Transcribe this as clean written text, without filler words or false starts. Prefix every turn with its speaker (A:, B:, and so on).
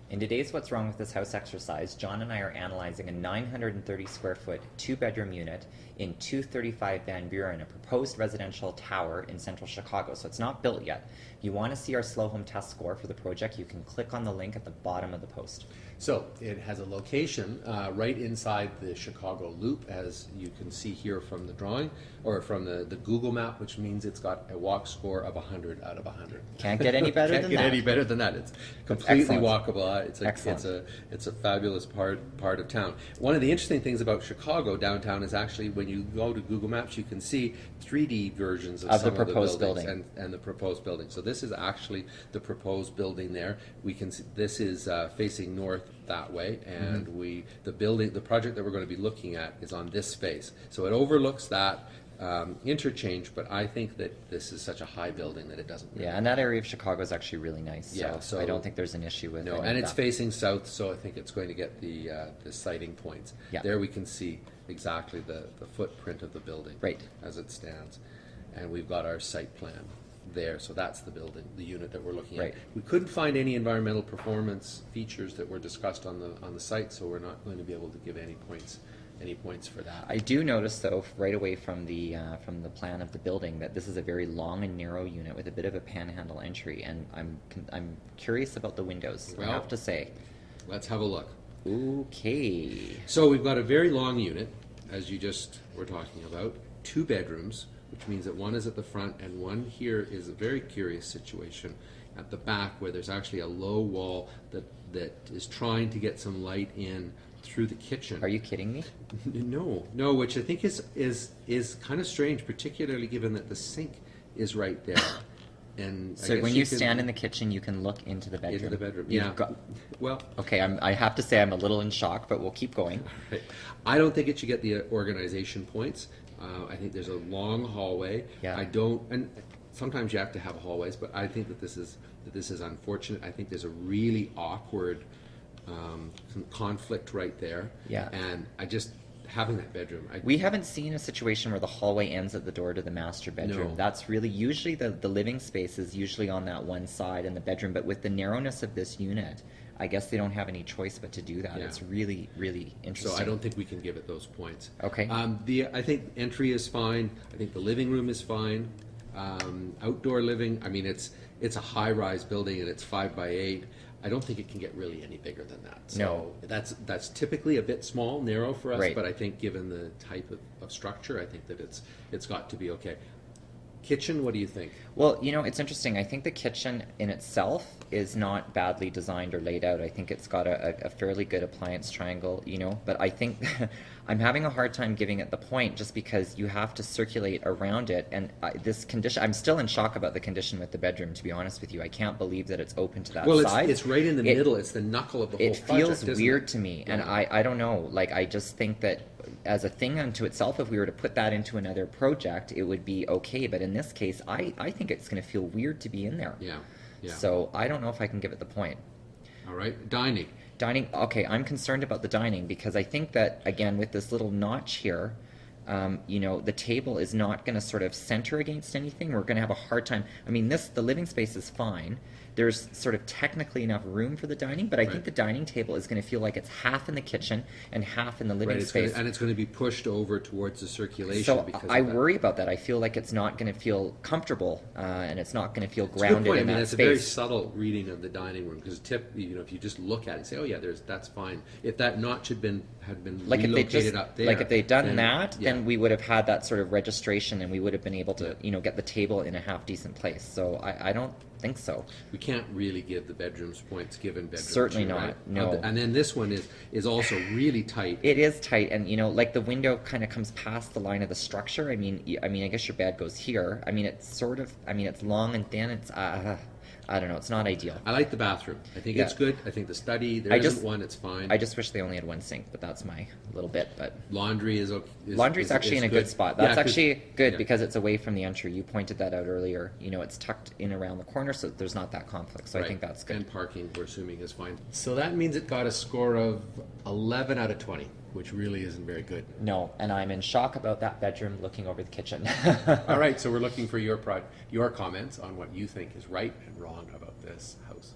A: In today's What's Wrong with This House exercise, John and I are analyzing a 930 square foot, 2-bedroom unit in 235 Van Buren, a proposed residential tower in central Chicago. So it's not built yet. If you want to see our slow home test score for the project, you can click on the link at the bottom of the post.
B: So it has a location right inside the Chicago Loop, as you can see here from the drawing, or from the Google map, which means it's got a walk score of 100 out of 100.
A: Can't get any better than that.
B: Can't get any better than that. It's completely
A: Excellent.
B: walkable. It's a fabulous part of town. One of the interesting things about Chicago downtown is actually when you go to Google Maps, you can see 3D versions of some
A: the proposed
B: of the buildings
A: building.
B: and the proposed building. So this is actually the proposed building there. We can see this is facing north that way, and the project that we're going to be looking at is on this space. So it overlooks that interchange, but I think that this is such a high building that it doesn't really
A: And that area of Chicago is actually really nice.
B: Yeah,
A: so I don't think there's an issue with it.
B: No, and it's facing south, so I think it's going to get the sighting points.
A: Yeah.
B: There we can see exactly the footprint of the building as it stands. And we've got our site plan there, so that's the building, the unit that we're looking at. We couldn't find any environmental performance features that were discussed on the site, so we're not going to be able to give any points for that.
A: I do notice, though, right away from the plan of the building, that this is a very long and narrow unit with a bit of a panhandle entry, and I'm curious about the windows.
B: Well,
A: I have to say.
B: Let's have a look.
A: Okay.
B: So we've got a very long unit, as you just were talking about, 2 bedrooms, which means that one is at the front and one here is a very curious situation at the back, where there's actually a low wall that is trying to get some light in through the kitchen.
A: Are you kidding me?
B: No, which I think is kind of strange, particularly given that the sink is right there. And
A: so when you stand in the kitchen, you can look into the bedroom.
B: Into the bedroom,
A: well, okay, I have to say I'm a little in shock, but we'll keep going.
B: Right. I don't think it should get the organization points. I think there's a long hallway. And sometimes you have to have hallways, but I think that this is unfortunate. I think there's a really awkward conflict right there. And having that bedroom.
A: We haven't seen a situation where the hallway ends at the door to the master bedroom. No. That's really usually the living space is usually on that one side in the bedroom, but with the narrowness of this unit, I guess they don't have any choice but to do that. It's really, really interesting.
B: So I don't think we can give it those points.
A: Okay.
B: I think entry is fine. I think the living room is fine. Outdoor living, I mean, it's a high-rise building and it's 5 by 8. I don't think it can get really any bigger than that. So that's typically a bit small, narrow for us, but I think given the type of structure, I think that it's got to be okay. Kitchen, what do you think?
A: Well, it's interesting. I think the kitchen in itself is not badly designed or laid out. I think it's got a fairly good appliance triangle, but I think I'm having a hard time giving it the point just because you have to circulate around it. And this condition, I'm still in shock about the condition with the bedroom, to be honest with you. I can't believe that it's open to that side.
B: It's right in the middle. It's the knuckle of the whole project.
A: It feels weird to me. And I don't know. Like, I just think that as a thing unto itself, if we were to put that into another project, it would be okay. But in this case, I think it's going to feel weird to be in there.
B: Yeah.
A: So I don't know if I can give it the point.
B: All right. Dining,
A: okay, I'm concerned about the dining because I think that, again, with this little notch here, the table is not going to sort of center against anything. We're going to have a hard time. I mean, the living space is fine. There's sort of technically enough room for the dining, but I think the dining table is going to feel like it's half in the kitchen and half in the living space.
B: And it's going to be pushed over towards the circulation.
A: So I worry about that. I feel like it's not going to feel comfortable, and it's not going to feel grounded in that space.
B: It's a very subtle reading of the dining room because if you just look at it and say, oh yeah, that's fine. If that notch had been
A: like
B: relocated up there,
A: like if they'd done that, then we would have had that sort of registration, and we would have been able to get the table in a half decent place. So I don't think so.
B: We can't really give the bedrooms points given bedroom.
A: Certainly not. Right?
B: No. And then this one is also really tight.
A: It is tight, and like the window kind of comes past the line of the structure. I mean, I guess your bed goes here. I mean, it's it's long and thin. It's I don't know. It's not ideal.
B: I like the bathroom. I think it's good. I think the study, there isn't one. It's fine.
A: I just wish they only had one sink, but that's my little bit. But
B: laundry is okay.
A: Laundry's actually in a good spot. That's actually good because it's away from the entry. You pointed that out earlier. It's tucked in around the corner, so there's not that conflict. So I think that's good.
B: And parking, we're assuming, is fine. So that means it got a score of 11 out of 20, which really isn't very good.
A: No, and I'm in shock about that bedroom looking over the kitchen.
B: All right, so we're looking for your comments on what you think is right and wrong about this house.